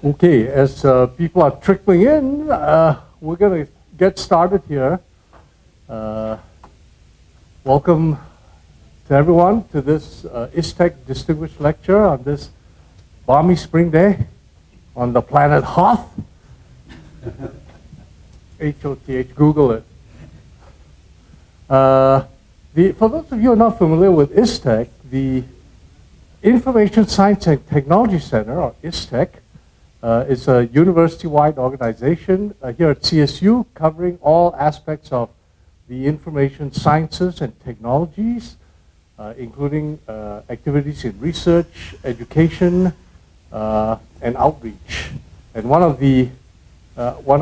Okay, as people are trickling in, we're going to get started here. Welcome to everyone to this ISTEC Distinguished Lecture on this balmy spring day on the planet Hoth. H-O-T-H, Google it. For those of you who are not familiar with ISTEC, the Information Science and Technology Center, or ISTEC, is a university-wide organization here at CSU covering all aspects of the information sciences and technologies, including activities in research, education, and outreach. And one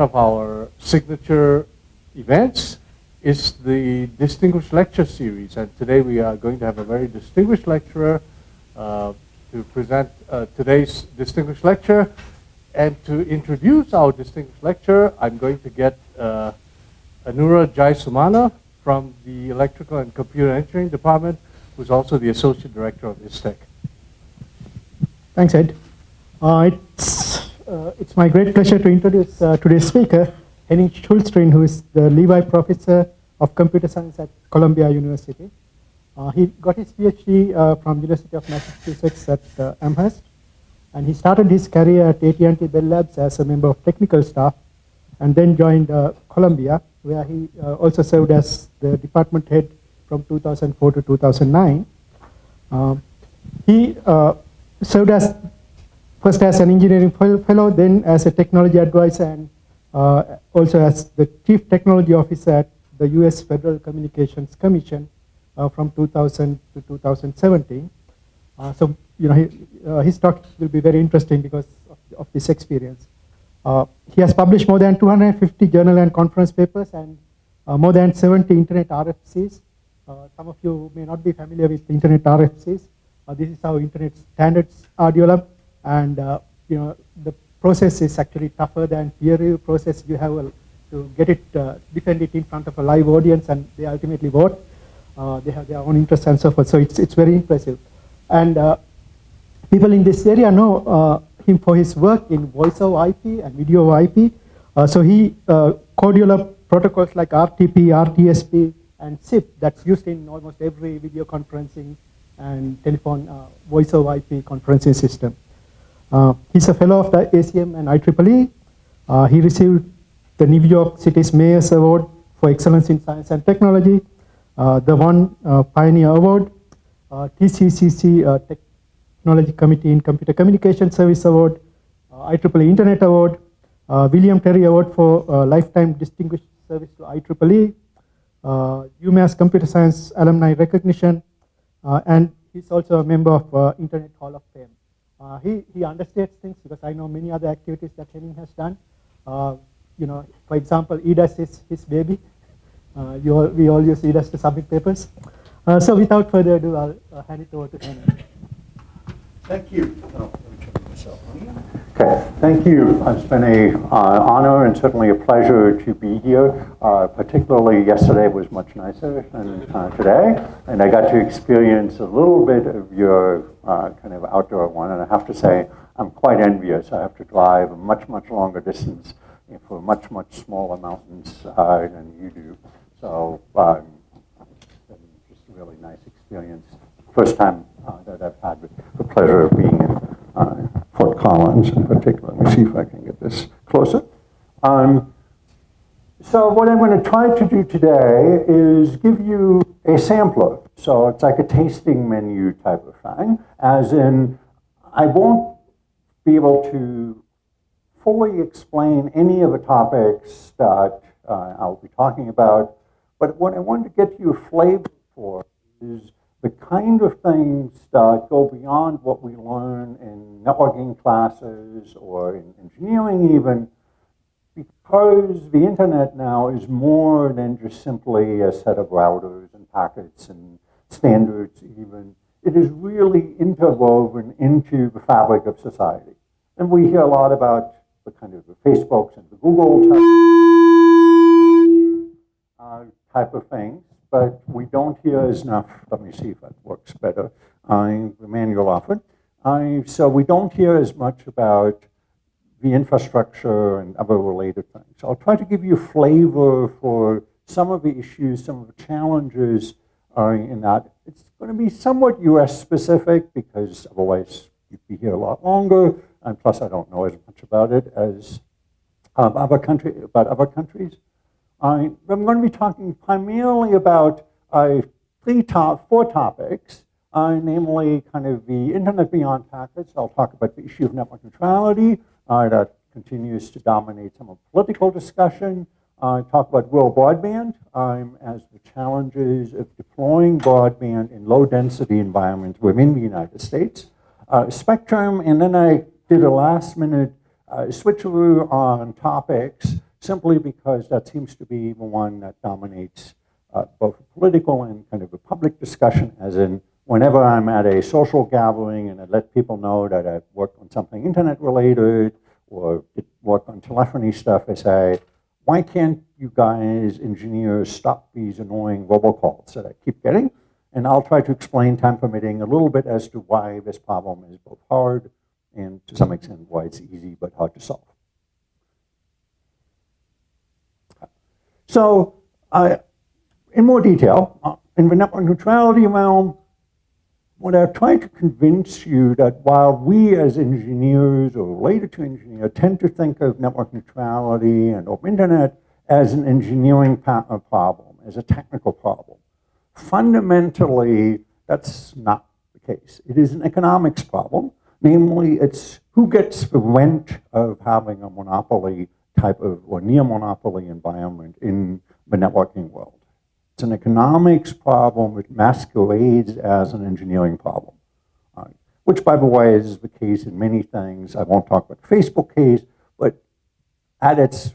of our signature events is the Distinguished Lecture Series. And today we are going to have a very distinguished lecturer to present today's distinguished lecture. And to introduce our distinguished lecturer, I'm going to get Anura Jayasumana from the Electrical and Computer Engineering Department, who's also the Associate Director of ISTEC. Thanks, Ed. It's my great pleasure to introduce today's speaker, Henning Schulstrin, who is the Levi Professor of Computer Science at Columbia University. He got his PhD from University of Massachusetts at Amherst, and he started his career at AT&T Bell Labs as a member of technical staff, and then joined Columbia, where he also served as the department head from 2004 to 2009. He served first as an engineering fellow, then as a technology advisor, and also as the chief technology officer at the U.S. Federal Communications Commission from 2000 to 2017. So, you know, his talk will be very interesting because of this experience. He has published more than 250 journal and conference papers and more than 70 internet RFCs. Some of you may not be familiar with internet RFCs. This is how internet standards are developed, and you know, the process is actually tougher than peer review process. You have to get it, defend it in front of a live audience, and they ultimately vote. They have their own interests and so forth. So it's very impressive. And people in this area know him for his work in voice over IP and video over IP. So he co-developed protocols like RTP, RTSP, and SIP that's used in almost every video conferencing and telephone voice over IP conferencing system. He's a fellow of the ACM and IEEE. He received the New York City's Mayor's Award for Excellence in Science and Technology, the One Pioneer Award, TCCC Technology Committee in Computer Communication Service Award, IEEE Internet Award, William Terry Award for Lifetime Distinguished Service to IEEE, UMass Computer Science Alumni Recognition, and he's also a member of Internet Hall of Fame. He understates things because I know many other activities that Henning has done. You know, for example, EDAS is his baby. We all use EDAS to submit papers. So without further ado, I'll hand it over to Henning. Thank you. Okay, thank you. It's been an honor and certainly a pleasure to be here. Particularly yesterday was much nicer than today, and I got to experience a little bit of your kind of outdoor one, and I have to say I'm quite envious. I have to drive a much longer distance for much smaller mountains than you do. So just a really nice experience. First time that I've had the pleasure of being in Fort Collins in particular. Let me see if I can get this closer. So what I'm going to try to do today is give you a sampler. So it's like a tasting menu type of thing, as in I won't be able to fully explain any of the topics that I'll be talking about, but what I wanted to get you a flavor for is the kind of things that go beyond what we learn in networking classes or in engineering even, because the internet now is more than just simply a set of routers and packets and standards even. It is really interwoven into the fabric of society. And we hear a lot about the kind of the Facebooks and the Google type of things, but we don't hear as enough. Let me see if that works better. The manual offered. So we don't hear as much about the infrastructure and other related things. So I'll try to give you a flavor for some of the issues, some of the challenges in that. It's going to be somewhat US specific because otherwise you'd be here a lot longer, and plus I don't know as much about it as other countries. I'm going to be talking primarily about four topics, namely kind of the internet beyond packets. I'll talk about the issue of network neutrality that continues to dominate some of the political discussion. Talk about rural broadband as the challenges of deploying broadband in low-density environments within the United States. Spectrum, and then I did a last-minute switcheroo on topics simply because that seems to be the one that dominates both political and kind of a public discussion, as in whenever I'm at a social gathering and I let people know that I've worked on something internet-related or work on telephony stuff, I say, why can't you guys, engineers, stop these annoying robocalls that I keep getting? And I'll try to explain, time permitting, a little bit as to why this problem is both hard and to some extent why it's easy but hard to solve. So, in more detail, in the network neutrality realm, what I've tried to convince you that while we as engineers or related to engineers tend to think of network neutrality and open internet as an engineering problem, as a technical problem, fundamentally that's not the case. It is an economics problem. Namely, it's who gets the rent of having a monopoly type of or near monopoly environment in the networking world. It's an economics problem which masquerades as an engineering problem, which, by the way, is the case in many things. I won't talk about the Facebook case, but at its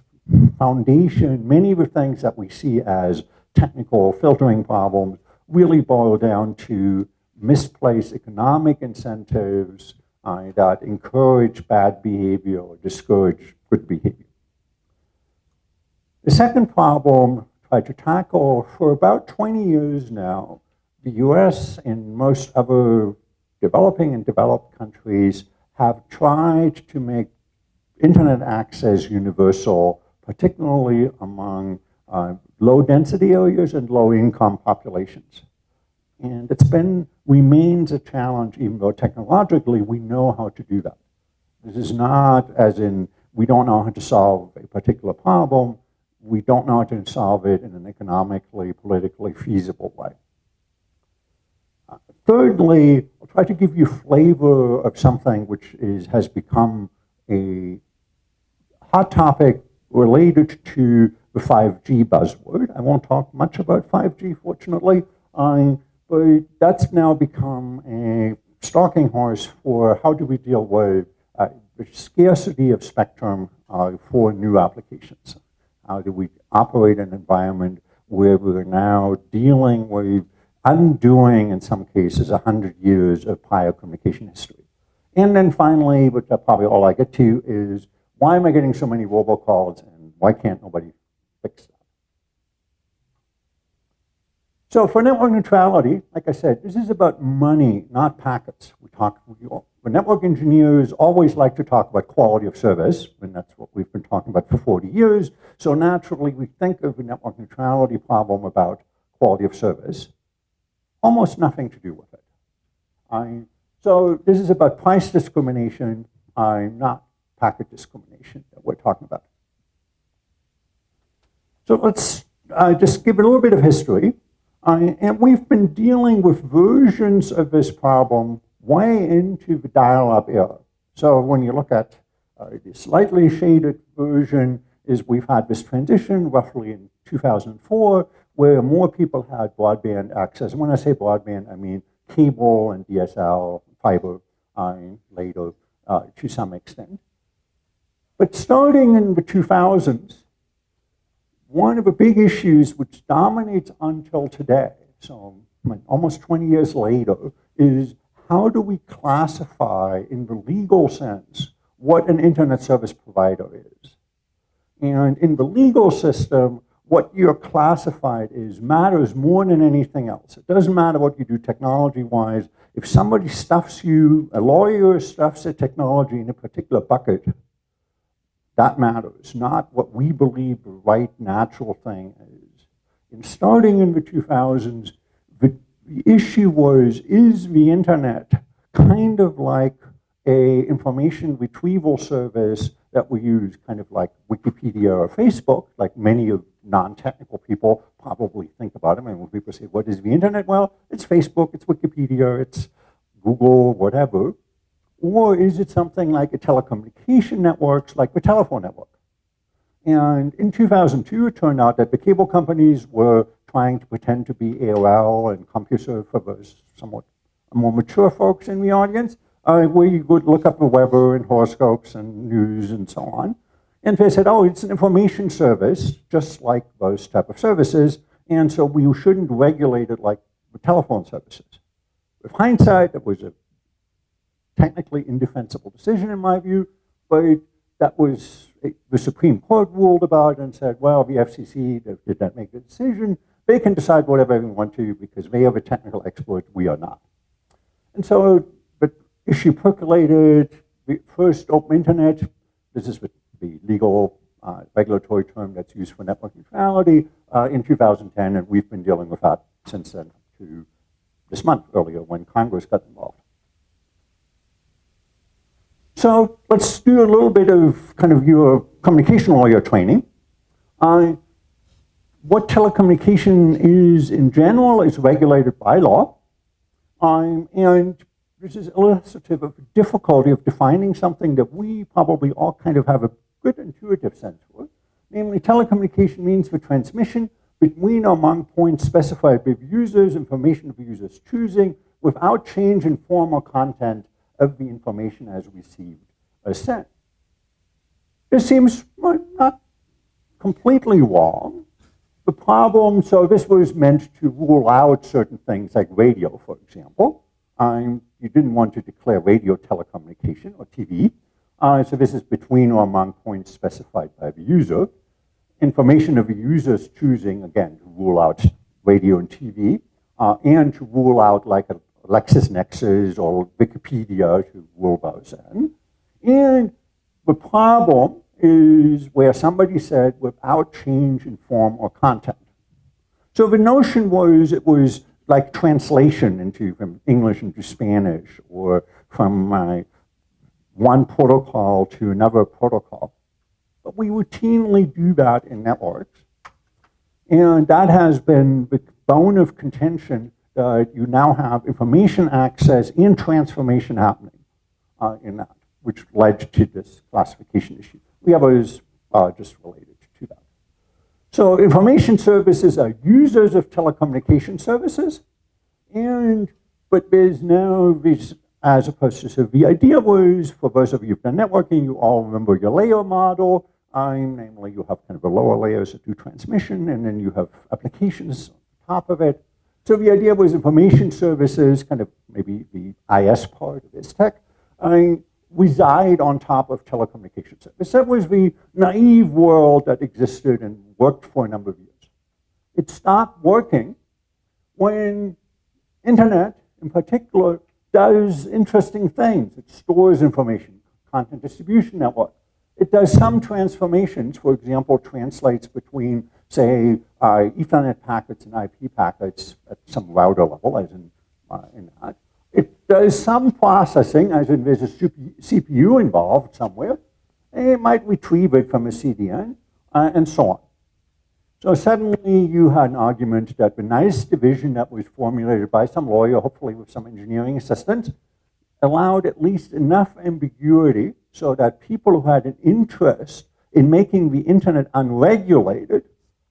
foundation, many of the things that we see as technical filtering problems really boil down to misplaced economic incentives that encourage bad behavior or discourage good behavior. The second problem tried to tackle for about 20 years now, the US and most other developing and developed countries have tried to make internet access universal, particularly among low density areas and low income populations. And remains a challenge, even though technologically we know how to do that. This is not as in we don't know how to solve a particular problem, we don't know how to solve it in an economically, politically feasible way. Thirdly, I'll try to give you flavor of something which has become a hot topic related to the 5G buzzword. I won't talk much about 5G, fortunately, but that's now become a stalking horse for how do we deal with the scarcity of spectrum for new applications. How do we operate an environment where we're now dealing with undoing, in some cases, 100 years of prior communication history? And then finally, which are probably all I get to, is why am I getting so many robocalls and why can't nobody fix that? So for network neutrality, like I said, this is about money, not packets. The network engineers always like to talk about quality of service, and that's what we've been talking about for 40 years. So naturally, we think of the network neutrality problem about quality of service. Almost nothing to do with it. So this is about price discrimination, not packet discrimination that we're talking about. So let's just give it a little bit of history. And we've been dealing with versions of this problem way into the dial-up era. So when you look at the slightly shaded version, is we've had this transition roughly in 2004, where more people had broadband access. And when I say broadband, I mean cable and DSL, fiber, later to some extent. But starting in the 2000s, one of the big issues which dominates until today, so almost 20 years later, is how do we classify in the legal sense what an internet service provider is? And in the legal system, what you're classified is matters more than anything else. It doesn't matter what you do technology-wise. If somebody stuffs you, a lawyer stuffs a technology in a particular bucket, that matters, not what we believe the right natural thing is. And starting in the 2000s, the issue was, is the internet kind of like a information retrieval service that we use, kind of like Wikipedia or Facebook, like many of non-technical people probably think about it. I mean, when people say, what is the internet? Well, it's Facebook, it's Wikipedia, it's Google, whatever. Or is it something like a telecommunication networks, like the telephone network? And in 2002, it turned out that the cable companies were trying to pretend to be AOL and CompuServe for those somewhat more mature folks in the audience, where you would look up the weather and horoscopes and news and so on. And they said, oh, it's an information service, just like those type of services, and so we shouldn't regulate it like the telephone services. With hindsight, it was a technically indefensible decision in my view, but that was, the Supreme Court ruled about it and said, well, the FCC did not make the decision. They can decide whatever they want to because they are the technical experts, we are not. And so the issue percolated. The first open internet, this is the legal regulatory term that's used for network neutrality, in 2010, and we've been dealing with that since then to this month earlier when Congress got involved. So let's do a little bit of kind of your communication lawyer training. What telecommunication is in general is regulated by law. And this is illustrative of the difficulty of defining something that we probably all kind of have a good intuitive sense for. Namely, telecommunication means the transmission between or among points specified by users, information of the user's choosing, without change in form or content of the information as received or sent. This seems not completely wrong. The problem, so this was meant to rule out certain things like radio, for example. You didn't want to declare radio telecommunication or TV. So this is between or among points specified by the user. Information of the user's choosing, again, to rule out radio and TV, and to rule out like a LexisNexis or Wikipedia to rule those in. And the problem is where somebody said without change in form or content. So the notion was it was like translation from English into Spanish or from one protocol to another protocol. But we routinely do that in networks. And that has been the bone of contention that you now have information access and transformation happening in that, which led to this classification issue. The others are just related to that. So information services are users of telecommunication services, but there's now this, as opposed to, so the idea was, for those of you who've done networking, you all remember your layer model. Namely, you have kind of the lower layers that do transmission, and then you have applications on top of it. So the idea was information services, kind of maybe the IS part of ISTech, reside on top of telecommunication services. That was the naive world that existed and worked for a number of years. It stopped working when internet, in particular, does interesting things. It stores information, content distribution network. It does some transformations, for example, translates between, say, Ethernet packets and IP packets at some router level, as in that. It does some processing, as in there's a CPU involved somewhere. And it might retrieve it from a CDN, and so on. So suddenly you had an argument that the nice division that was formulated by some lawyer, hopefully with some engineering assistance, allowed at least enough ambiguity so that people who had an interest in making the internet unregulated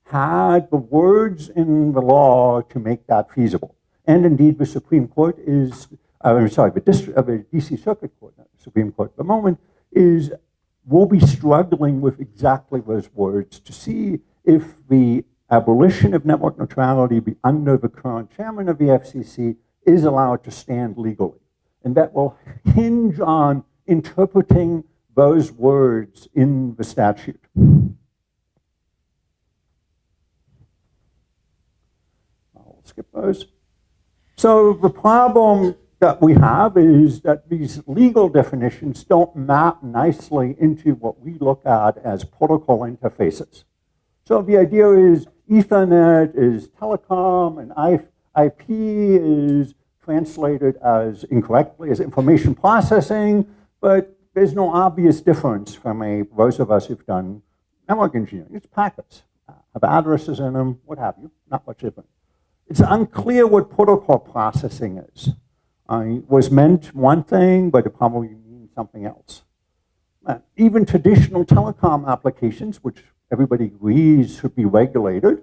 had the words in the law to make that feasible. And indeed, the Supreme Court is, the DC Circuit Court, not the Supreme Court at the moment, will be struggling with exactly those words to see if the abolition of network neutrality under the current chairman of the FCC is allowed to stand legally. And that will hinge on interpreting those words in the statute. I'll skip those. So the problem that we have is that these legal definitions don't map nicely into what we look at as protocol interfaces. So the idea is Ethernet is telecom and IP is translated as incorrectly as information processing, but there's no obvious difference from those of us who've done network engineering. It's packets, have addresses in them, what have you, not much different. It's unclear what protocol processing is. It was meant one thing, but it probably means something else. Even traditional telecom applications, which everybody agrees should be regulated,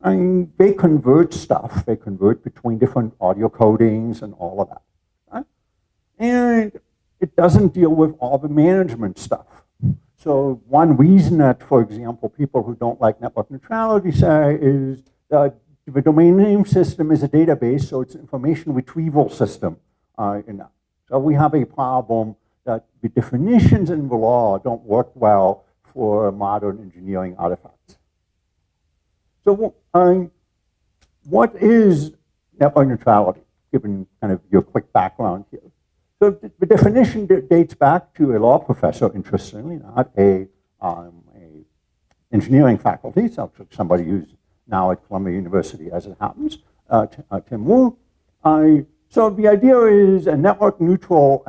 they convert stuff. They convert between different audio codings and all of that. Right? And it doesn't deal with all the management stuff. So one reason that, for example, people who don't like network neutrality say is that the domain name system is a database, so it's an information retrieval system in that. So we have a problem that the definitions in the law don't work well for modern engineering artifacts. So what is network neutrality, given kind of your quick background here? So the definition dates back to a law professor, interestingly, not a engineering faculty, so somebody who's now at Columbia University as it happens, Tim Wu. So the idea is a network neutral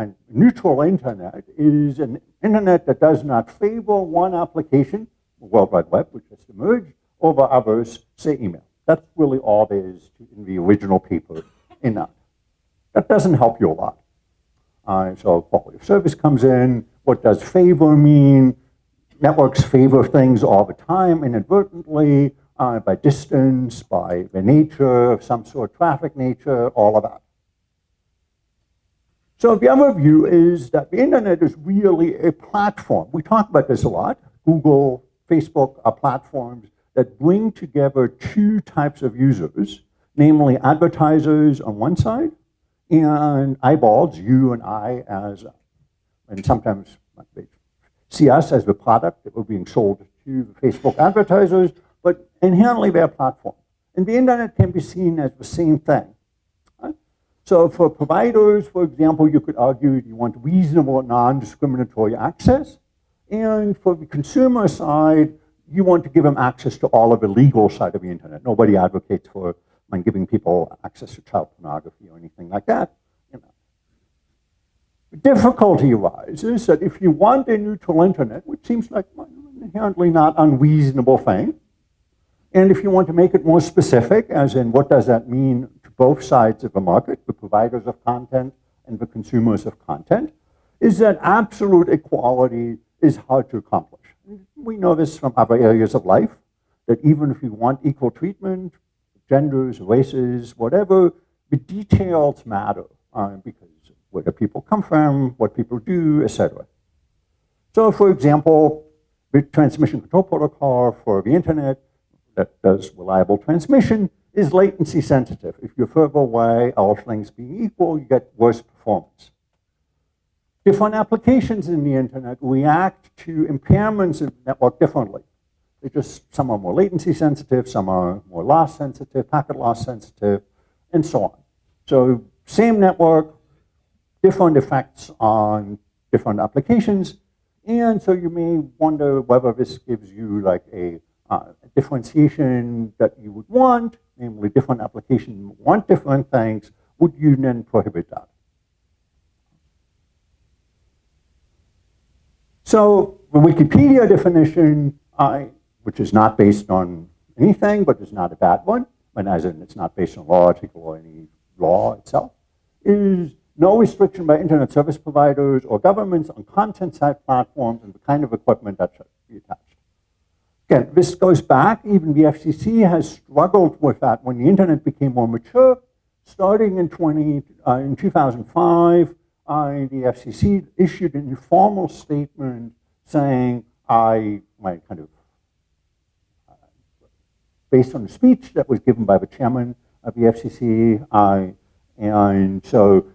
internet is an internet that does not favor one application, the World Wide Web, which just emerged, over others, say email. That's really all there is in the original paper in that. That doesn't help you a lot. So quality of service comes in. What does favor mean? Networks favor things all the time inadvertently, by distance, by the nature of some sort, traffic nature, all of that. So the other view is that the internet is really a platform. We talk about this a lot. Google, Facebook are platforms that bring together two types of users, namely advertisers on one side and eyeballs, you and I, and sometimes they see us as the product that we're being sold to the Facebook advertisers, but inherently they're a platform. And the internet can be seen as the same thing. Right? So for providers, for example, you could argue you want reasonable, non-discriminatory access. And for the consumer side, you want to give them access to all of the legal side of the internet. Nobody advocates for giving people access to child pornography or anything like that. You know. The difficulty arises that if you want a neutral internet, which seems like an inherently not unreasonable thing, and if you want to make it more specific, as in what does that mean to both sides of the market, the providers of content and the consumers of content, is that absolute equality is hard to accomplish. We know this from other areas of life, that even if you want equal treatment, genders, races, whatever, the details matter because where do people come from, what people do, etc. So for example, the transmission control protocol for the internet that does reliable transmission is latency sensitive. If you're further away, all things being equal, you get worse performance. Different applications in the internet react to impairments in the network differently. Some are more latency sensitive, some are more loss sensitive, packet loss sensitive, and so on. So same network, different effects on different applications, and so you may wonder whether this gives you like a differentiation that you would want, namely different applications want different things. Would you then prohibit that? So the Wikipedia definition, which is not based on anything, but is not a bad one, and as in it's not based on law article or any law itself, is no restriction by internet service providers or governments on content-side platforms and the kind of equipment that should be attached. Again, this goes back, even the FCC has struggled with that when the internet became more mature. Starting in 2005, the FCC issued an informal statement saying, based on a speech that was given by the chairman of the FCC, and so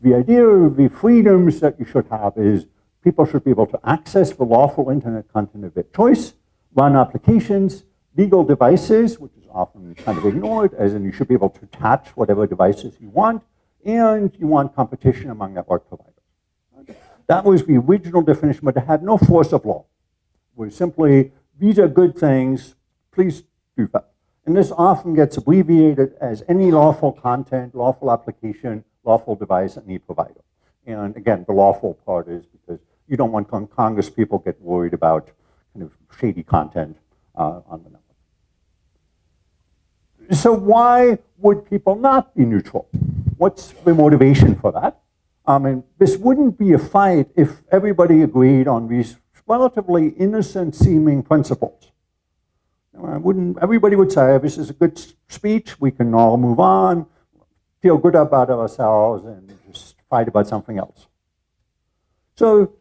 the idea of the freedoms that you should have is people should be able to access the lawful internet content of their choice, run applications, legal devices, which is often kind of ignored, as in you should be able to attach whatever devices you want, and you want competition among network providers. That was the original definition, but it had no force of law. It was simply, these are good things, please do that. And this often gets abbreviated as any lawful content, lawful application, lawful device, any provider. And again, the lawful part is because you don't want Congress people get worried about kind of shady content on the network. So why would people not be neutral? What's the motivation for that? This wouldn't be a fight if everybody agreed on these relatively innocent-seeming principles. Everybody would say, this is a good speech, we can all move on, feel good about ourselves, and just fight about something else. So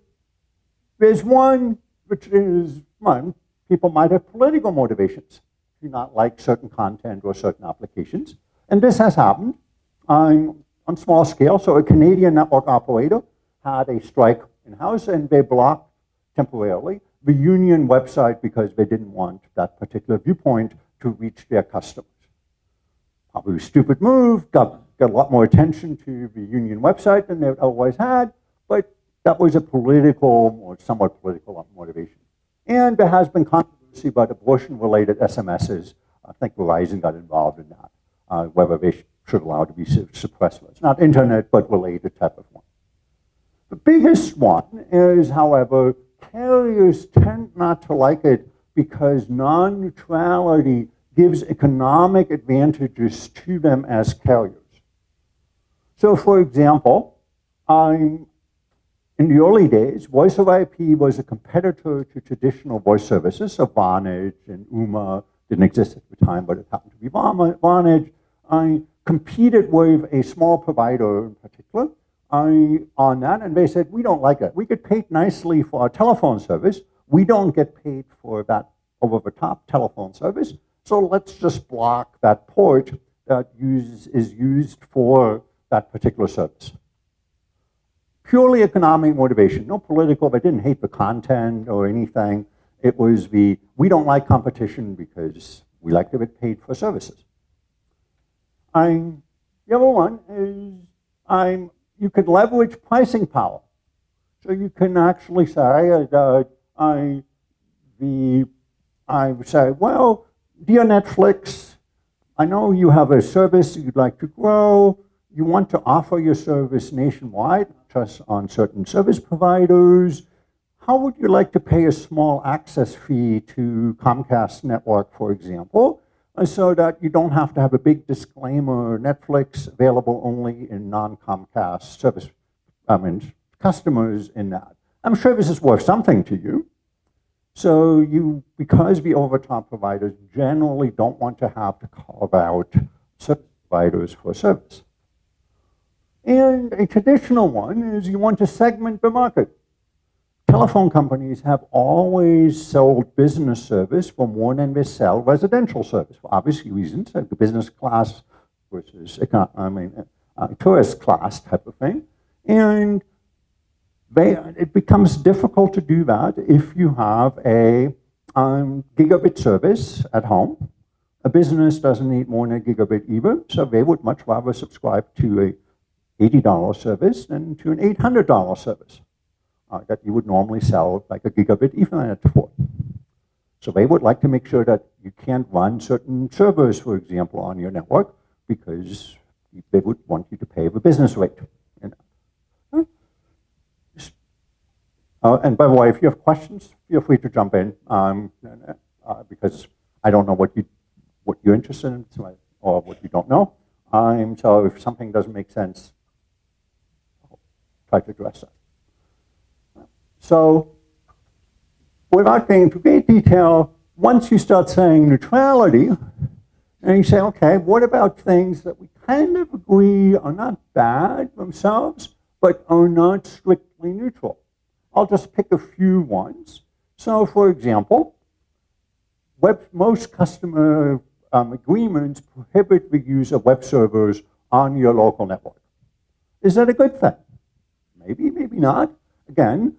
there's one, which is, one, people might have political motivations. Do not like certain content or certain applications. And this has happened on small scale. So a Canadian network operator had a strike in-house, and they blocked temporarily the union website because they didn't want that particular viewpoint to reach their customers. Probably a stupid move, got a lot more attention to the union website than they otherwise had, but that was a political, or somewhat political motivation. And there has been controversy about abortion-related SMSs. I think Verizon got involved in that, whether they should allow to be suppressed. It's not internet, but related type of one. The biggest one is, however, carriers tend not to like it because non-neutrality gives economic advantages to them as carriers. So for example, in the early days, voice over IP was a competitor to traditional voice services. So Vonage and Ooma didn't exist at the time, but it happened to be Vonage. I competed with a small provider in particular on that, and they said, we don't like it. We get paid nicely for our telephone service. We don't get paid for that over-the-top telephone service. So let's just block that port that is used for that particular service. Purely economic motivation, no political. They didn't hate the content or anything. It was we don't like competition because we like to get paid for services. The other one is you could leverage pricing power. So you can actually say, I would say, well, dear Netflix, I know you have a service you'd like to grow. You want to offer your service nationwide, not just on certain service providers. How would you like to pay a small access fee to Comcast network, for example, so that you don't have to have a big disclaimer, Netflix available only in non-Comcast service, customers in that. I'm sure this is worth something to you. So because the over-the-top providers generally don't want to have to carve out service providers for service. And a traditional one is you want to segment the market. Telephone companies have always sold business service for more than they sell residential service for obvious reasons, like the business class versus tourist class type of thing. And it becomes difficult to do that if you have a gigabit service at home. A business doesn't need more than a gigabit either, so they would much rather subscribe to a $80 service than to an $800 service that you would normally sell like a gigabit Ethernet for. So they would like to make sure that you can't run certain servers, for example, on your network because they would want you to pay the business rate. And by the way, if you have questions, feel free to jump in because I don't know what you're interested in or what you don't know. So if something doesn't make sense, I'll try to address that. So without getting into great detail, once you start saying neutrality, and you say, okay, what about things that we kind of agree are not bad themselves, but are not strictly neutral? I'll just pick a few ones. So for example, most customer agreements prohibit the use of web servers on your local network. Is that a good thing? Maybe, maybe not. Again,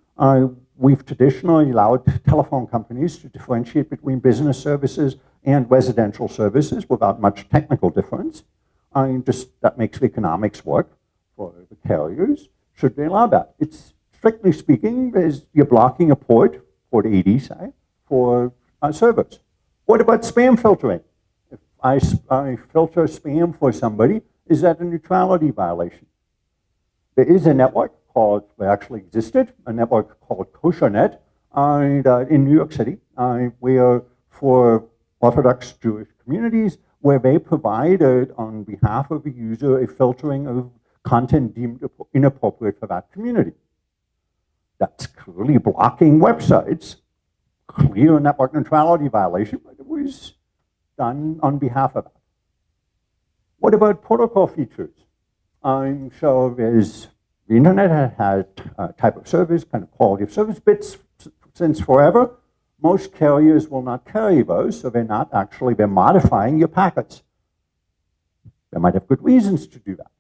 we've traditionally allowed telephone companies to differentiate between business services and residential services without much technical difference. That makes the economics work. for the carriers should they allow that. It's strictly speaking, you're blocking a port 80, say, for servers. What about spam filtering? If I filter spam for somebody, is that a neutrality violation? There is a network called, well, actually existed, a network called KosherNet in New York City, where for Orthodox Jewish communities, where they provided on behalf of the user a filtering of content deemed inappropriate for that community. That's clearly blocking websites, clear network neutrality violation, but it was done on behalf of that. What about protocol features? So there's, the internet has a type of service, kind of quality of service bits since forever. Most carriers will not carry those, so they're modifying your packets. They might have good reasons to do that.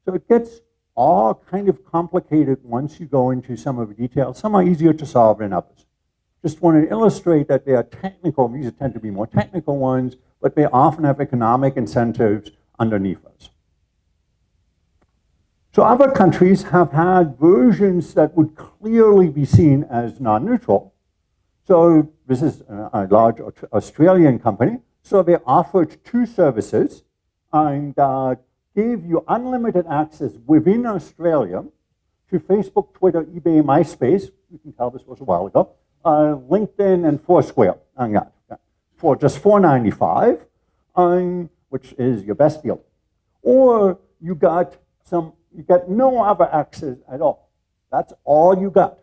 So it gets all kind of complicated once you go into some of the details. Some are easier to solve than others. Just want to illustrate that they are technical. These tend to be more technical ones, but they often have economic incentives underneath those. So other countries have had versions that would clearly be seen as non-neutral. So this is a large Australian company. So they offered two services and gave you unlimited access within Australia to Facebook, Twitter, eBay, MySpace. You can tell this was a while ago. LinkedIn and Foursquare for just $4.95, which is your best deal. Or you got no other access at all. That's all you got.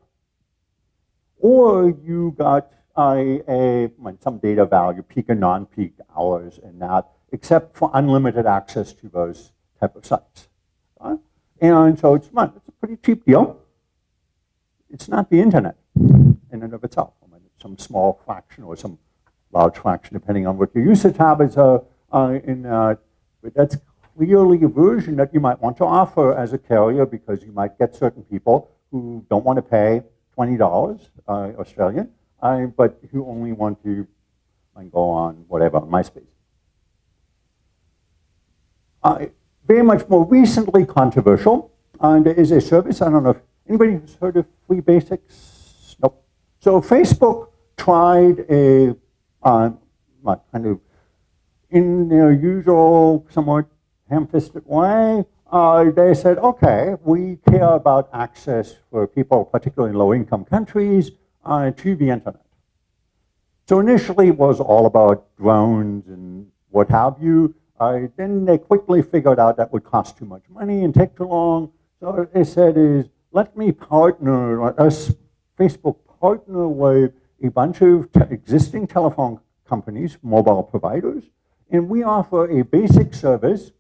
Or you got some data value, peak and non-peak hours and that, except for unlimited access to those type of sites. And so it's a pretty cheap deal. It's not the internet in and of itself. I mean, it's some small fraction or some large fraction, depending on what your usage habits are. But that's clearly a version that you might want to offer as a carrier, because you might get certain people who don't want to pay $20 Australian, but who only want to go on whatever, MySpace. Very much more recently controversial, there is a service, I don't know if anybody has heard of Free Basics? Nope. So Facebook tried a kind of, in their usual, somewhat ham-fisted way, they said, okay, we care about access for people, particularly in low-income countries, to the internet. So initially it was all about drones and what have you. Then they quickly figured out that would cost too much money and take too long. So what they said is, let me partner, Facebook partner with a bunch of existing telephone companies, mobile providers, and we offer a basic service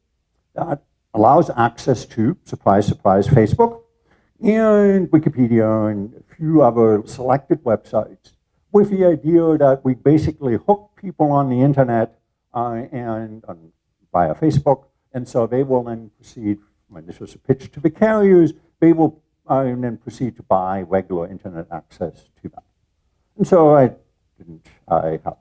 that allows access to, surprise, surprise, Facebook, and Wikipedia, and a few other selected websites, with the idea that we basically hook people on the internet and via Facebook, and so they will then proceed, when this was a pitch to the carriers, they will then proceed to buy regular internet access to that. And so I have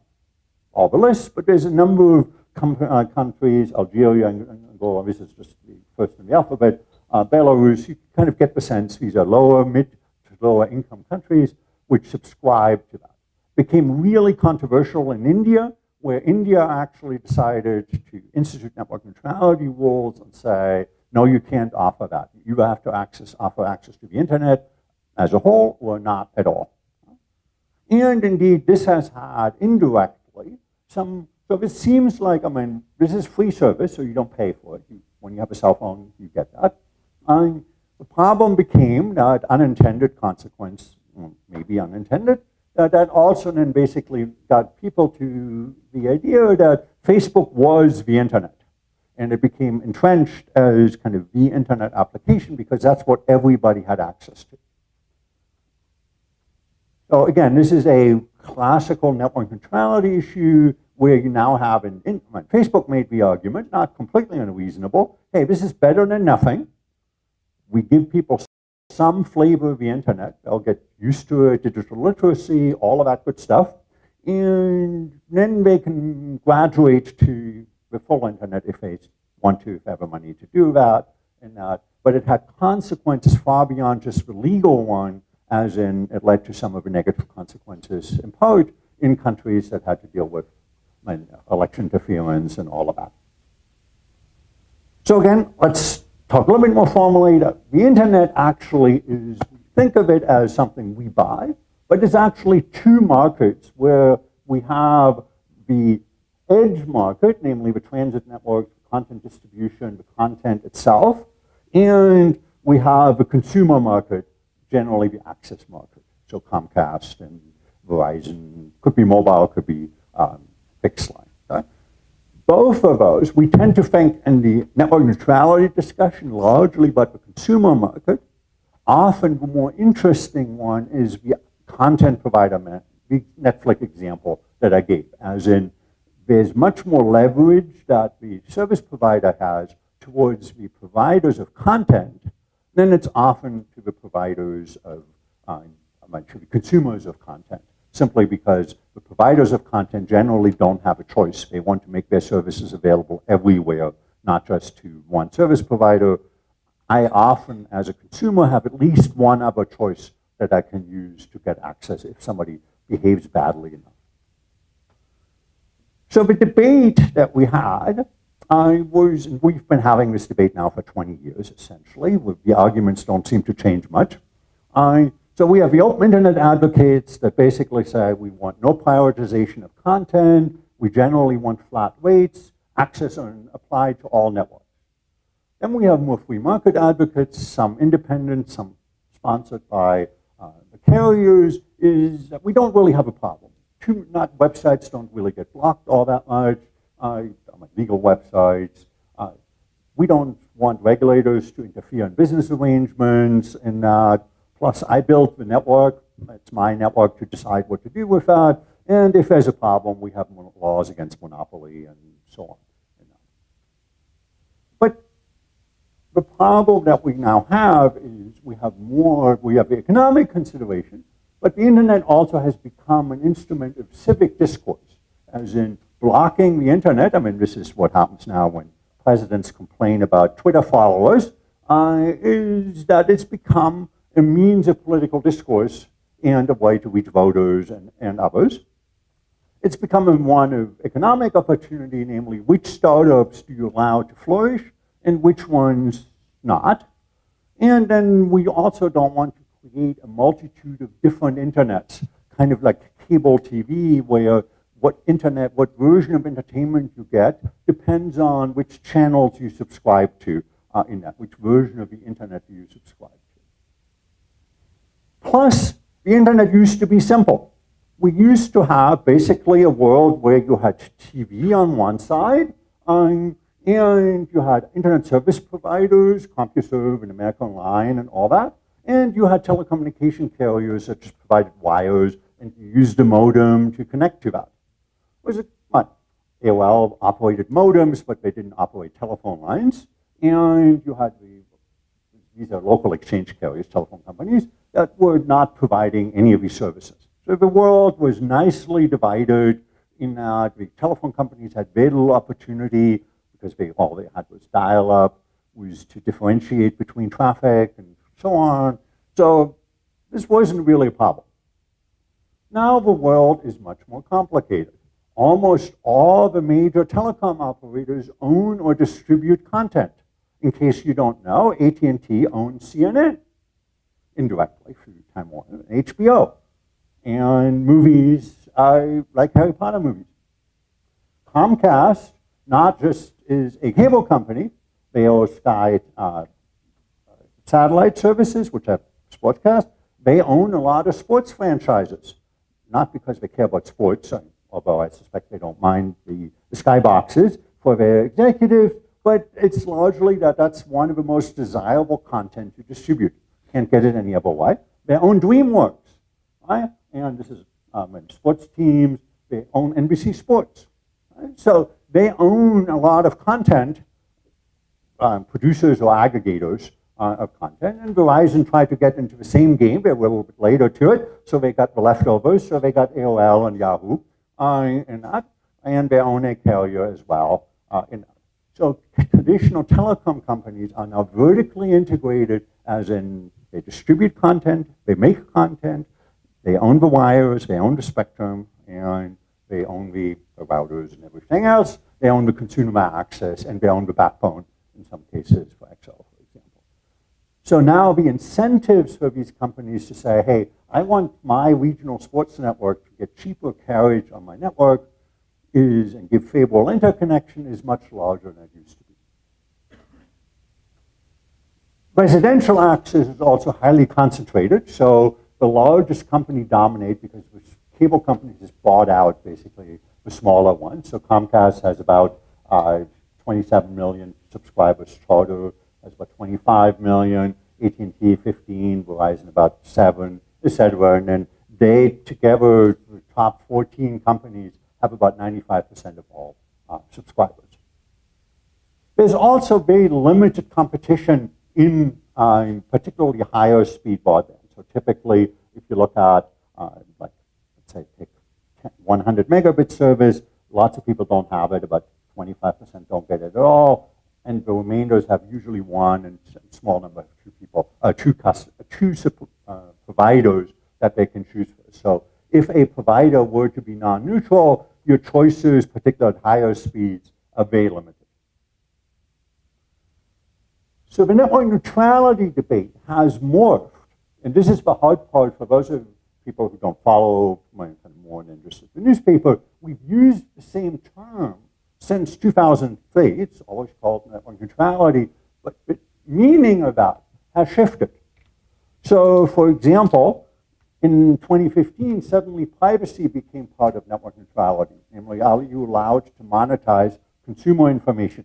all the lists, but there's a number of countries, Algeria, Angola, this is just the first in the alphabet, Belarus, you kind of get the sense these are lower, mid to lower income countries which subscribe to that. Became really controversial in India, where India actually decided to institute network neutrality rules and say, no, you can't offer that. You have to offer access to the internet as a whole or not at all. And indeed, this has had indirectly some, so it seems like, I mean, this is free service, so you don't pay for it. When you have a cell phone, you get that. The problem became that unintended consequence, maybe unintended, that also then basically got people to the idea that Facebook was the internet. And it became entrenched as kind of the internet application because that's what everybody had access to. So again, this is a classical network neutrality issue where you now have Facebook made the argument, not completely unreasonable, hey, this is better than nothing. We give people some flavor of the internet. They'll get used to it, digital literacy, all of that good stuff. And then they can graduate to the full internet if they want to, if they have the money to do that. But but it had consequences far beyond just the legal one, as in it led to some of the negative consequences imposed in countries that had to deal with election interference and all of that. So again, let's talk a little bit more formally. The internet actually is, think of it as something we buy, but there's actually two markets where we have the edge market, namely the transit network, content distribution, the content itself, and we have the consumer market, generally the access market. So Comcast and Verizon, could be mobile, could be fixed line. Okay? Both of those, we tend to think in the network neutrality discussion largely about the consumer market. Often the more interesting one is the content provider, the Netflix example that I gave, as in there's much more leverage that the service provider has towards the providers of content than it's often to the providers of, to the consumers of content, simply because the providers of content generally don't have a choice. They want to make their services available everywhere, not just to one service provider. I often, as a consumer, have at least one other choice that I can use to get access if somebody behaves badly enough. So the debate that we had, we've been having this debate now for 20 years, essentially. The arguments don't seem to change much. So we have the open internet advocates that basically say we want no prioritization of content, we generally want flat rates, access applied to all networks. Then we have more free market advocates, some independent, some sponsored by the carriers, is that we don't really have a problem. Websites don't really get blocked all that much, legal websites. We don't want regulators to interfere in business arrangements and that. Plus, I built the network. It's my network to decide what to do with that. And if there's a problem, we have laws against monopoly and so on. But the problem that we now have is we have the economic consideration, but the internet also has become an instrument of civic discourse, as in blocking the internet. I mean, this is what happens now when presidents complain about Twitter followers, is that it's become a means of political discourse and a way to reach voters and others. It's become one of economic opportunity, namely which startups do you allow to flourish and which ones not. And then we also don't want to create a multitude of different internets, kind of like cable TV, where what version of entertainment you get depends on which channels you subscribe to in that, which version of the internet do you subscribe to. Plus, the internet used to be simple. We used to have basically a world where you had TV on one side, and you had internet service providers, CompuServe and America Online and all that, and you had telecommunication carriers that just provided wires, and you used a modem to connect to that. AOL operated modems, but they didn't operate telephone lines, and you had these are local exchange carriers, telephone companies, that were not providing any of these services. So the world was nicely divided in that the telephone companies had very little opportunity because all they had was dial-up, was to differentiate between traffic and so on. So this wasn't really a problem. Now the world is much more complicated. Almost all the major telecom operators own or distribute content. In case you don't know, AT&T owns CNN indirectly through Time Warner and HBO, and movies like Harry Potter movies. Comcast not just is a cable company, they own Sky satellite services, which have Sportscast. They own a lot of sports franchises, not because they care about sports, although I suspect they don't mind the Sky boxes for their executives, but it's largely that's one of the most desirable content to distribute. Can't get it any other way. They own DreamWorks, right? And this is sports teams. They own NBC Sports. Right? So they own a lot of content, producers or aggregators of content. And Verizon tried to get into the same game. They were a little bit later to it, so they got the leftovers. So they got AOL and Yahoo and that, and they own a carrier as well. So traditional telecom companies are now vertically integrated, as in they distribute content, they make content, they own the wires, they own the spectrum, and they own the routers and everything else. They own the consumer access, and they own the backbone in some cases for XL, for example. So now the incentives for these companies to say, hey, I want my regional sports network to get cheaper carriage on my network and give favorable interconnection is much larger than it used to be. Residential access is also highly concentrated, so the largest company dominate because the cable companies just bought out basically the smaller ones. So Comcast has about 27 million subscribers, Charter has about 25 million, AT&T 15, Verizon about 7, etc. And then they together, the top 14 companies, have about 95% of all subscribers. There's also very limited competition in particularly higher speed broadband. So typically, if you look at, like, let's say, pick 100 megabit service, lots of people don't have it, about 25% don't get it at all, and the remainders have usually one and a small number of two providers that they can choose for. So if a provider were to be non-neutral, your choices, particularly at higher speeds, are very limited. So the network neutrality debate has morphed, and this is the hard part for those of people who don't follow, kind of more interested in the newspaper. We've used the same term since 2003. It's always called network neutrality, but the meaning of that has shifted. So, for example, in 2015, suddenly privacy became part of network neutrality. Namely, are you allowed to monetize consumer information?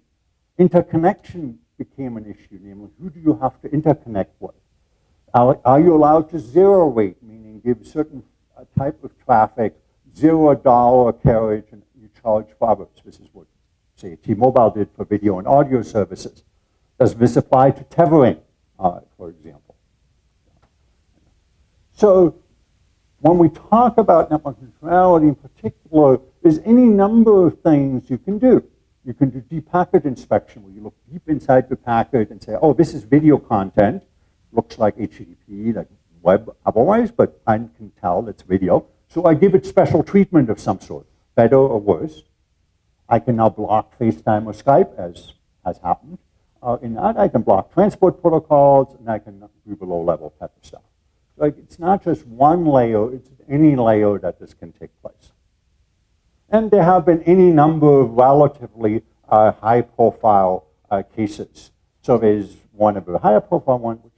Interconnection became an issue, namely, who do you have to interconnect with? Are you allowed to zero rate, meaning give certain type of traffic $0 carriage and you charge for others? This is what, say, T-Mobile did for video and audio services. Does this apply to tethering, for example? So when we talk about network neutrality in particular, there's any number of things you can do. You can do deep packet inspection, where you look deep inside the packet and say, oh, this is video content. Looks like HTTP, like web otherwise, but I can tell it's video. So I give it special treatment of some sort, better or worse. I can now block FaceTime or Skype, as has happened. In that, I can block transport protocols, and I can do the low-level type of stuff. Like, it's not just one layer, it's any layer that this can take place. And there have been any number of relatively high-profile cases. So there's one of the higher-profile ones, which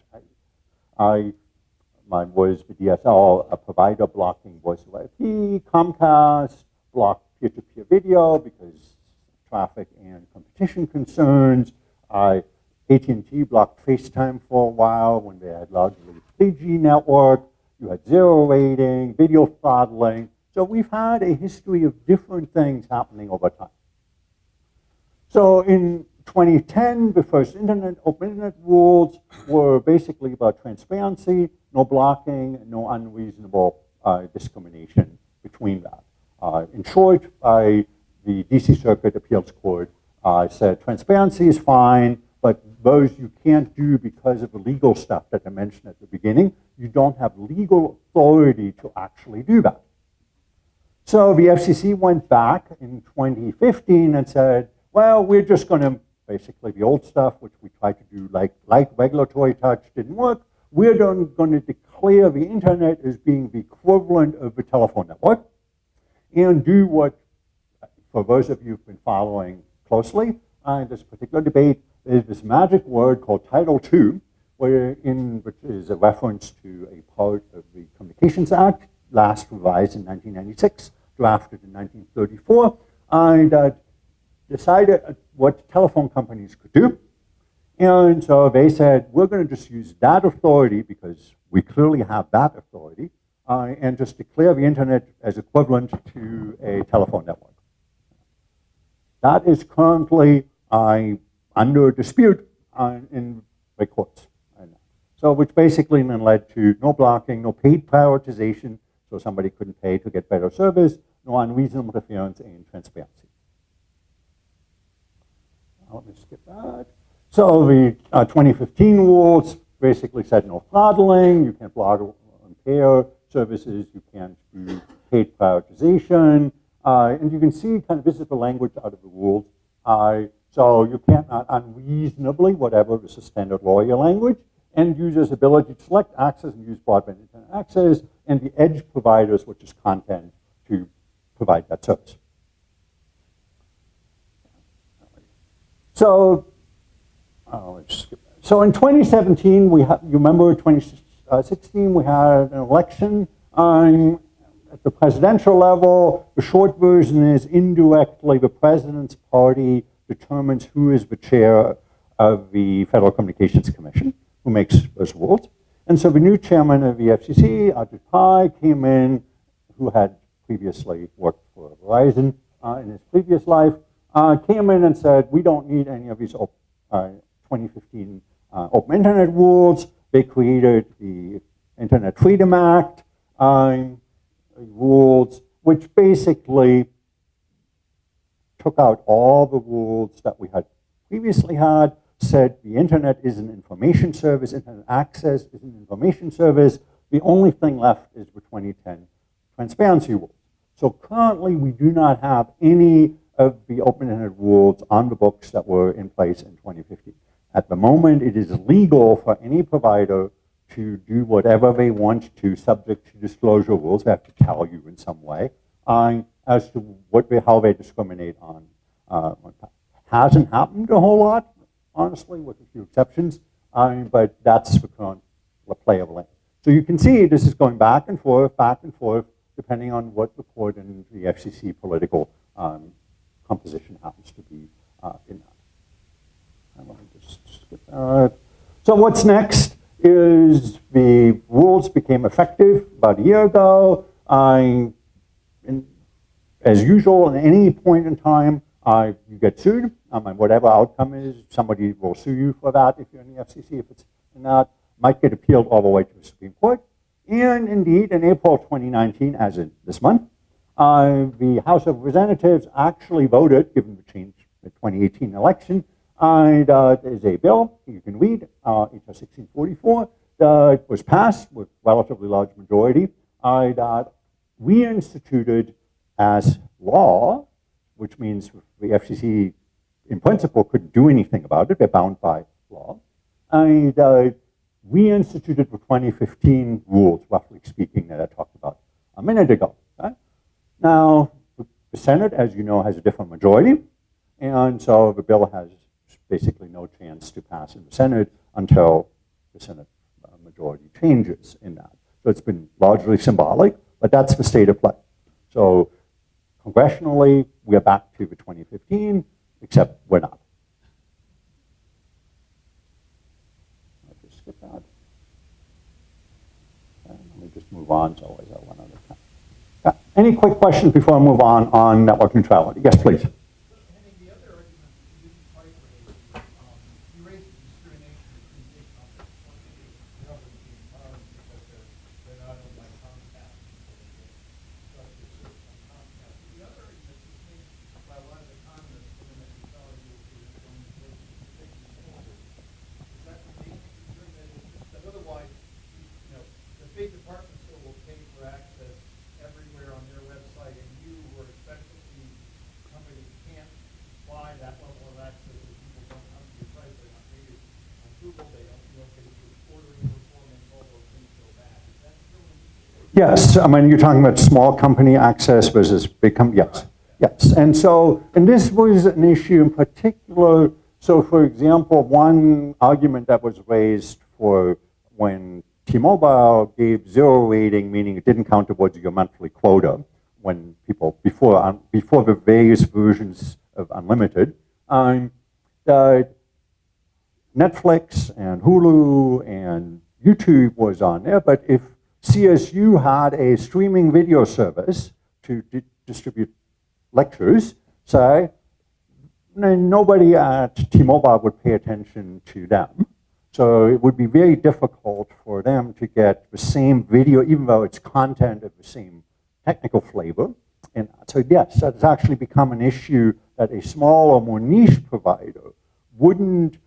mine was the DSL, a provider blocking voice over IP. Comcast blocked peer-to-peer video because traffic and competition concerns. AT&T blocked FaceTime for a while when they had largely 3G network. You had zero rating, video throttling. So we've had a history of different things happening over time. So in 2010, the first open internet rules were basically about transparency, no blocking, and no unreasonable discrimination between that. In short, the DC Circuit Appeals Court said transparency is fine, but those you can't do because of the legal stuff that I mentioned at the beginning. You don't have legal authority to actually do that. So the FCC went back in 2015 and said, well, we're just going to, basically the old stuff, which we tried to do like regulatory touch, didn't work. We're going to declare the internet as being the equivalent of the telephone network and do what, for those of you who've been following closely in this particular debate, is this magic word called Title II, which is a reference to a part of the Communications Act, last revised in 1996, drafted in 1934, and decided what telephone companies could do. And so they said, we're going to just use that authority, because we clearly have that authority, and just declare the internet as equivalent to a telephone network. That is currently under dispute in the courts. So which basically then led to no blocking, no paid prioritization, so somebody couldn't pay to get better service, no unreasonable interference, and transparency. let me skip that. So the 2015 rules basically said no throttling, you can't block or impair services, you can't do paid prioritization, and you can see kind of this is the language out of the rules. So you can't not unreasonably, whatever is the standard lawyer language, end users' ability to select, access, and use broadband internet access, and the edge providers, which is content, to provide that service. So, let's skip that. So in 2017, you remember 2016, we had an election at the presidential level. The short version is indirectly the president's party determines who is the chair of the Federal Communications Commission, who makes those rules. And so the new chairman of the FCC, Ajit Pai, came in, who had previously worked for Verizon in his previous life, came in and said, we don't need any of these 2015 Open Internet rules. They created the Internet Freedom Act rules, which basically took out all the rules that we had previously had, said the internet is an information service, internet access is an information service. The only thing left is the 2010 transparency rules. So currently we do not have any of the Open Internet rules on the books that were in place in 2015. At the moment, it is legal for any provider to do whatever they want to, subject to disclosure rules. They have to tell you in some way as to how they discriminate on. Hasn't happened a whole lot, honestly, with a few exceptions, but that's the current play of land. So you can see this is going back and forth, depending on what the court and the FCC political composition happens to be in that. And let me just skip that. So what's next is the rules became effective about a year ago. As usual, at any point in time, you get sued. And whatever outcome is, somebody will sue you for that if you're in the FCC. If it's not, might get appealed all the way to the Supreme Court. And indeed, in April 2019, as in this month, the House of Representatives actually voted, given the change in the 2018 election, there's a bill you can read, HR 1644, that was passed with relatively large majority, that reinstituted as law, which means the FCC, in principle, couldn't do anything about it. They're bound by law. And reinstituted the 2015 rules, roughly speaking, that I talked about a minute ago. Right? Now, the Senate, as you know, has a different majority. And so the bill has basically no chance to pass in the Senate until the Senate majority changes in that. So it's been largely symbolic, but that's the state of play. So congressionally, we are back to the 2015, except we're not. I'll just skip that. And let me just move on, so always have one other time. Any quick questions before I move on network neutrality? Yes, please. Yes, I mean, you're talking about small company access versus big company, yes. Yes, and so, and this was an issue in particular. So for example, one argument that was raised for when T-Mobile gave 0 rating, meaning it didn't count towards your monthly quota, when people, before the various versions of unlimited, Netflix and Hulu and YouTube was on there, but if CSU had a streaming video service to distribute lectures, say, nobody at T-Mobile would pay attention to them. So it would be very difficult for them to get the same video, even though it's content of the same technical flavor, in that. So yes, that's actually become an issue that a smaller, more niche provider wouldn't,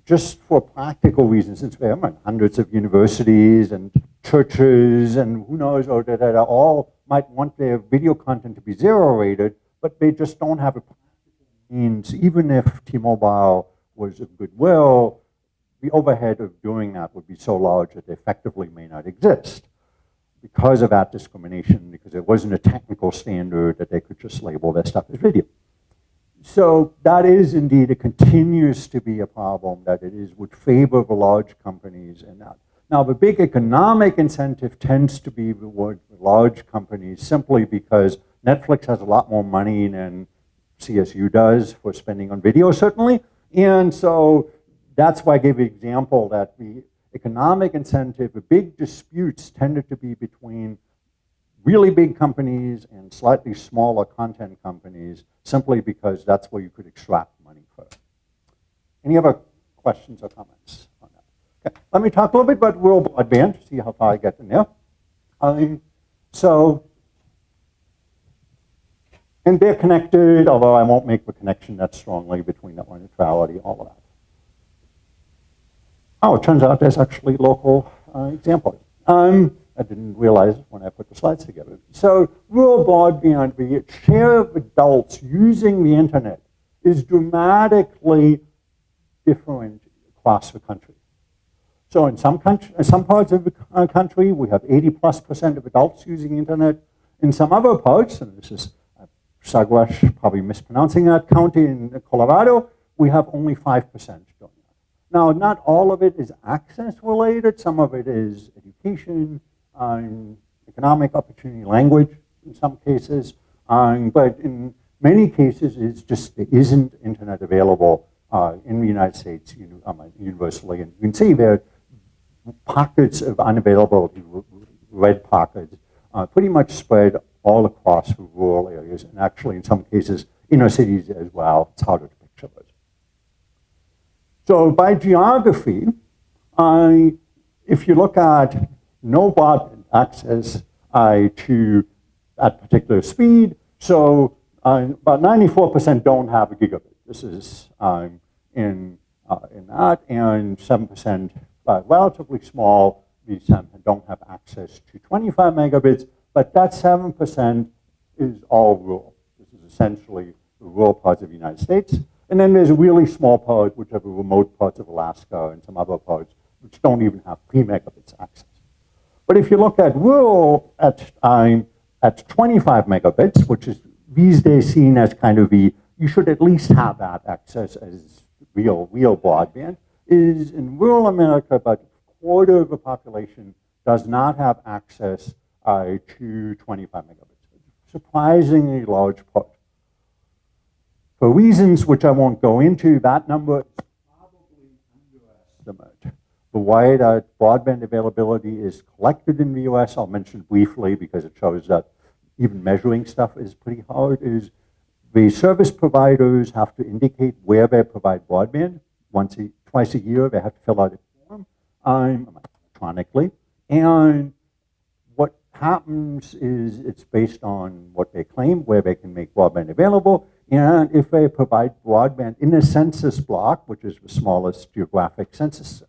just for practical reasons, since we have hundreds of universities and churches and who knows, or that all might want their video content to be zero rated, but they just don't have a means, even if T-Mobile was of goodwill, the overhead of doing that would be so large that they effectively may not exist because of that discrimination, because it wasn't a technical standard that they could just label their stuff as video. So that is indeed, it continues to be a problem that it is would favor the large companies in that. Now the big economic incentive tends to be reward large companies simply because Netflix has a lot more money than CSU does for spending on video, certainly. And so that's why I gave the example that the economic incentive, the big disputes tended to be between really big companies and slightly smaller content companies, simply because that's where you could extract money from. Any other questions or comments on that? Okay, let me talk a little bit about rural broadband, see how far I get in there. And they're connected, although I won't make the connection that strongly between network neutrality, all of that. Oh, it turns out there's actually local examples. I didn't realize it when I put the slides together. So rural broadband, the share of adults using the internet is dramatically different across the country. So in some parts of the country, we have 80+% of adults using the internet. In some other parts, and this is Saguash, probably mispronouncing that county in Colorado, we have only 5% doing that. Now, not all of it is access related. Some of it is education, economic opportunity, language in some cases. But in many cases, it's just there isn't internet available in the United States universally. And you can see there are pockets of unavailability, red pockets, pretty much spread all across the rural areas, and actually in some cases inner cities as well. It's harder to picture those. So by geography, if you look at no broadband access to that particular speed, so about 94% don't have a gigabit. This is in that, and 7%, relatively small, these don't have access to 25 megabits. But that 7% is all rural. This is essentially the rural parts of the United States. And then there's a really small part, which are the remote parts of Alaska and some other parts, which don't even have 3 megabits access. But if you look at rural at 25 megabits, which is these days seen as kind of you should at least have that access as real broadband, is in rural America, about a quarter of the population does not have access to 25 megabits. Surprisingly large part. For reasons which I won't go into, that number is probably underestimated. The way that broadband availability is collected in the US, I'll mention briefly because it shows that even measuring stuff is pretty hard, is the service providers have to indicate where they provide broadband. Twice a year, they have to fill out a form electronically. And what happens is it's based on what they claim, where they can make broadband available. And if they provide broadband in a census block, which is the smallest geographic census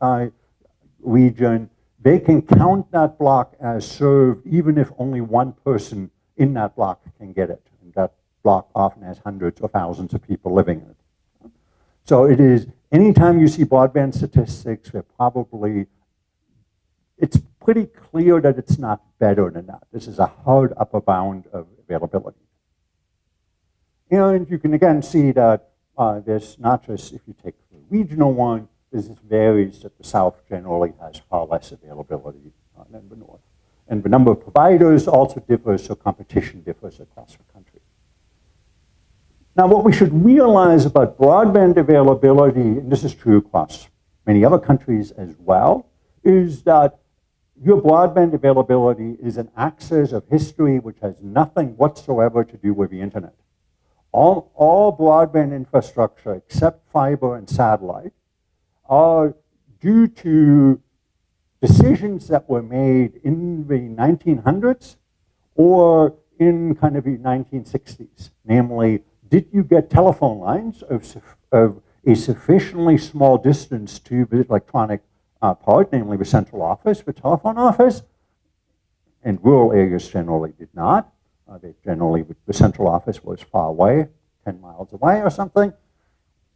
region, they can count that block as served even if only one person in that block can get it. And that block often has hundreds or thousands of people living in it. So it is, anytime you see broadband statistics, they're probably, it's pretty clear that it's not better than that. This is a hard upper bound of availability. And you can again see that there's not just, if you take the regional one, this varies that the South generally has far less availability than the North. And the number of providers also differs, so competition differs across the country. Now what we should realize about broadband availability, and this is true across many other countries as well, is that your broadband availability is an axis of history which has nothing whatsoever to do with the internet. All broadband infrastructure except fiber and satellite are due to decisions that were made in the 1900s or in kind of the 1960s. Namely, did you get telephone lines of a sufficiently small distance to the electronic part, namely the central office, the telephone office? And rural areas generally did not. The central office was far away, 10 miles away or something.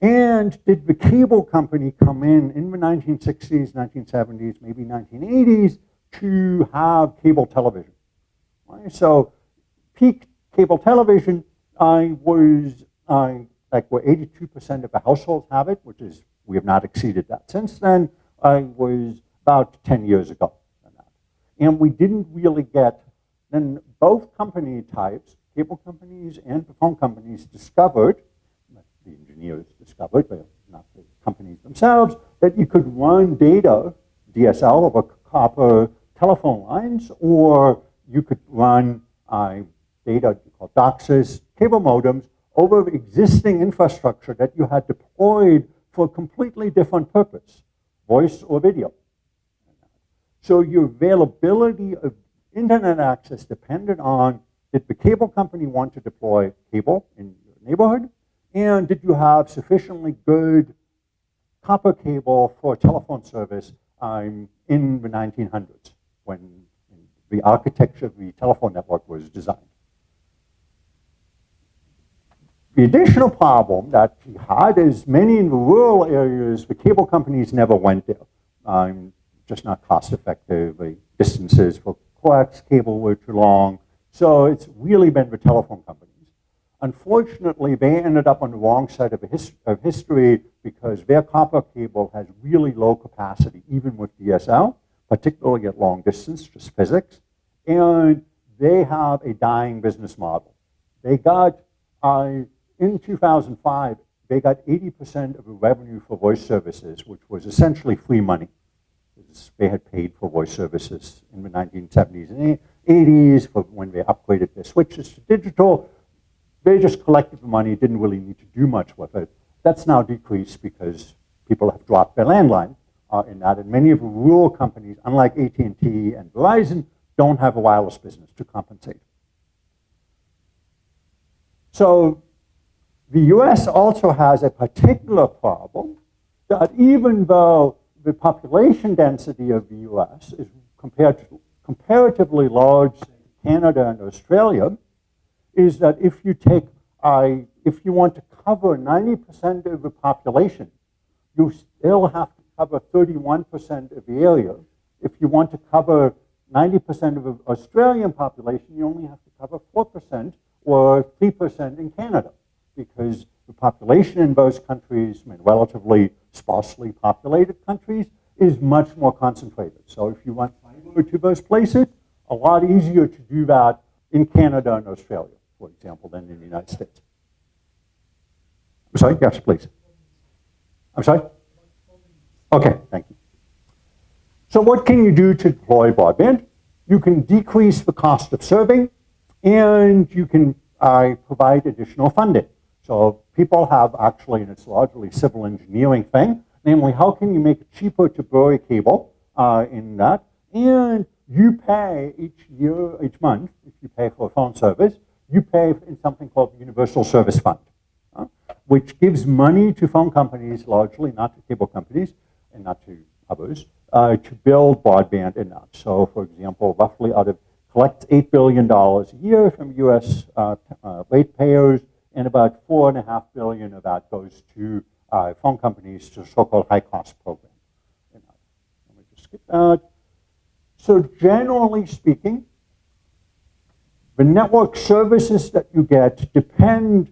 And did the cable company come in the 1960s, 1970s, maybe 1980s, to have cable television? Right? So peak cable television was like where 82% of the households have it, which is, we have not exceeded that since then, was about 10 years ago. And we didn't really get, then both company types, cable companies and the phone companies discovered, the engineers discovered, but not the companies themselves, that you could run data, DSL over copper telephone lines, or you could run data called DOCSIS cable modems over existing infrastructure that you had deployed for a completely different purpose, voice or video. So your availability of internet access depended on, did the cable company want to deploy cable in your neighborhood? And did you have sufficiently good copper cable for telephone service in the 1900s when the architecture of the telephone network was designed? The additional problem that we had is many in the rural areas, the cable companies never went there. Just not cost effective. The distances for coax cable were too long. So it's really been the telephone companies. Unfortunately, they ended up on the wrong side of history because their copper cable has really low capacity, even with DSL, particularly at long distance, just physics. And they have a dying business model. They got, in 2005, they got 80% of the revenue for voice services, which was essentially free money. They had paid for voice services in the 1970s and 80s for when they upgraded their switches to digital. They just collected the money, didn't really need to do much with it. That's now decreased because people have dropped their landline in that. And many of the rural companies, unlike AT&T and Verizon, don't have a wireless business to compensate. So the US also has a particular problem that even though the population density of the US is comparatively large to Canada and Australia, is that if you take, if you want to cover 90% of the population, you still have to cover 31% of the area. If you want to cover 90% of the Australian population, you only have to cover 4% or 3% in Canada, because the population in those countries, I mean, relatively sparsely populated countries, is much more concentrated. So if you want fiber to those places, a lot easier to do that in Canada and Australia, for example, than in the United States. I'm sorry? Yes, please. I'm sorry? Okay, thank you. So what can you do to deploy broadband? You can decrease the cost of serving, and you can provide additional funding. So people have actually, and it's largely a civil engineering thing, namely how can you make it cheaper to bury cable in that, and you pay each month, if you pay for a phone service, you pay in something called the Universal Service Fund, which gives money to phone companies, largely, not to cable companies, and not to others, to build broadband in that. So, for example, roughly collects $8 billion a year from U.S. ratepayers, and about $4.5 billion of that goes to phone companies to so-called high-cost programs. Let me just skip that. So generally speaking, the network services that you get depend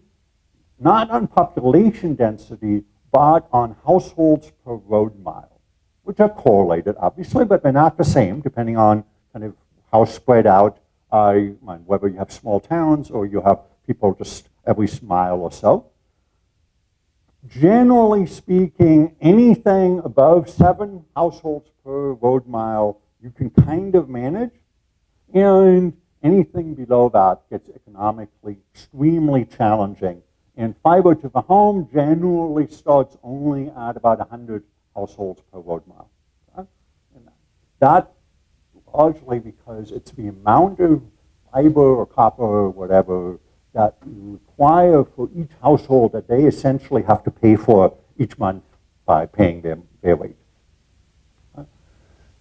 not on population density, but on households per road mile, which are correlated, obviously, but they're not the same, depending on kind of how spread out, whether you have small towns or you have people just every mile or so. Generally speaking, anything above 7 households per road mile, you can kind of manage, and anything below that gets economically extremely challenging. And fiber to the home generally starts only at about 100 households per road mile. Okay? And that largely because it's the amount of fiber or copper or whatever that you require for each household that they essentially have to pay for each month by paying their rate.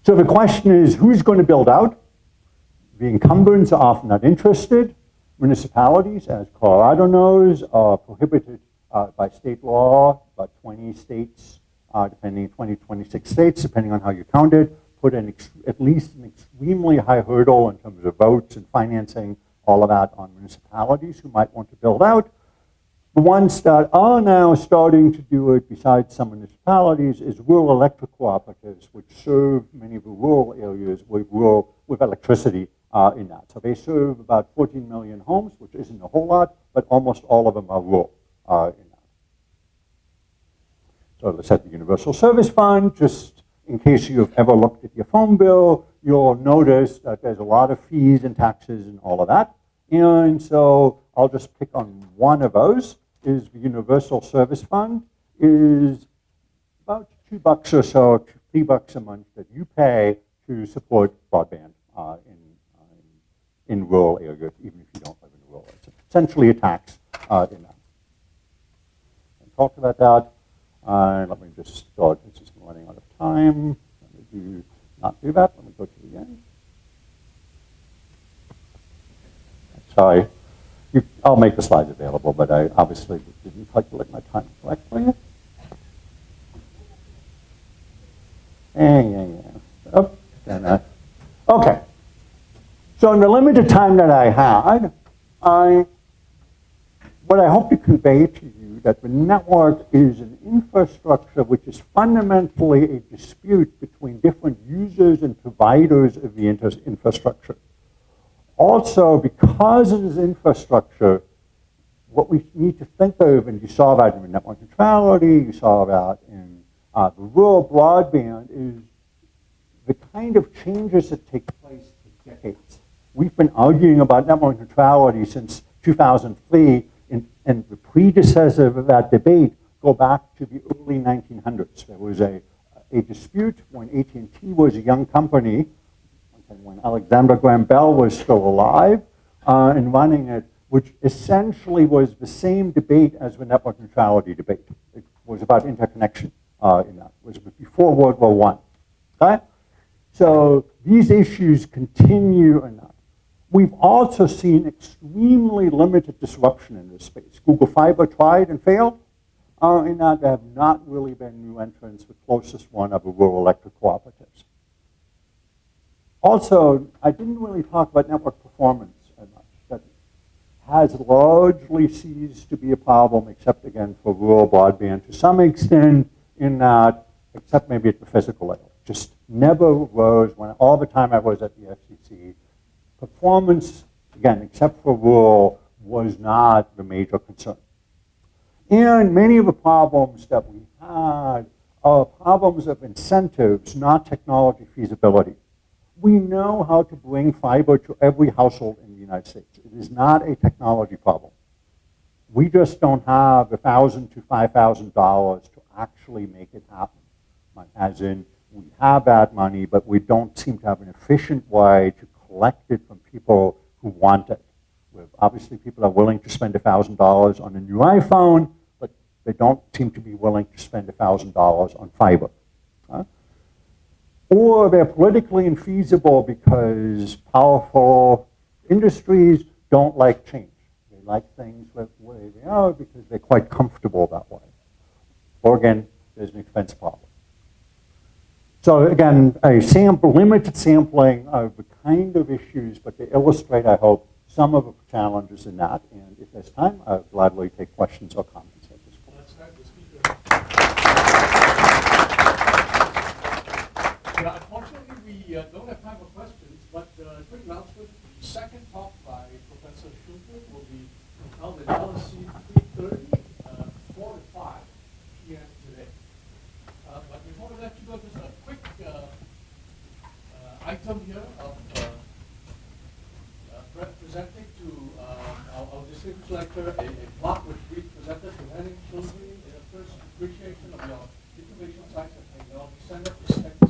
So the question is, who's going to build out? The incumbents are often not interested. Municipalities, as Colorado knows, are prohibited by state law. About 20 states, 26 states, depending on how you count it, put at least an extremely high hurdle in terms of votes and financing, all of that on municipalities who might want to build out. The ones that are now starting to do it, besides some municipalities, is rural electric cooperatives, which serve many of the rural areas with electricity in that. So they serve about 14 million homes, which isn't a whole lot, but almost all of them are rural in that. So let's set the Universal Service Fund. Just in case you've ever looked at your phone bill, you'll notice that there's a lot of fees and taxes and all of that. And so I'll just pick on one of those. Is the Universal Service Fund is about $2 or so, $3 a month that you pay to support broadband in rural areas, even if you don't live in rural areas. It's essentially a tax in that. And talked about that. Let me just start. This is running out of time. Let me not do that. Let me go to the end. Sorry. I'll make the slides available, but I obviously didn't calculate my time correctly. Oh, okay. So in the limited time that I had, what I hope to convey to you that the network is an infrastructure which is fundamentally a dispute between different users and providers of the infrastructure. Also, because it is infrastructure, what we need to think of, and you saw that in network neutrality, you saw that in the rural broadband, is the kind of changes that take place for decades. We've been arguing about network neutrality since 2003, and the predecessor of that debate go back to the early 1900s. There was a dispute when AT&T was a young company, and when Alexander Graham Bell was still alive and running it, which essentially was the same debate as the network neutrality debate. It was about interconnection in that. It was before World War I. Okay? So these issues continue in that. We've also seen extremely limited disruption in this space. Google Fiber tried and failed in that. There have not really been new entrants. The closest one are the rural electric cooperatives. Also, I didn't really talk about network performance as much. That has largely ceased to be a problem, except again for rural broadband to some extent in that, except maybe at the physical level. Just never rose when all the time I was at the FCC. Performance, again, except for rural, was not the major concern. And many of the problems that we had are problems of incentives, not technology feasibility. We know how to bring fiber to every household in the United States. It is not a technology problem. We just don't have $1,000 to $5,000 to actually make it happen. As in, we have that money, but we don't seem to have an efficient way to collect it from people who want it. Obviously, people are willing to spend $1,000 on a new iPhone, but they don't seem to be willing to spend $1,000 on fiber. Or they're politically infeasible because powerful industries don't like change. They like things the way they are because they're quite comfortable that way. Or again, there's an expense problem. So again, a limited sampling of the kind of issues, but to illustrate, I hope, some of the challenges in that. And if there's time, I'll gladly take questions or comments at this point. Let's start the speaker. Yeah, unfortunately, we don't have time for questions, but a quick announcement. The second talk by Professor Schulte will be held at LSC 3:30, 4 to 5 p.m. today. But before we let you go, just a quick item here of presenting to our distinguished lecturer a block which we presented to many children in the first appreciation of your Information Science and Technology Center.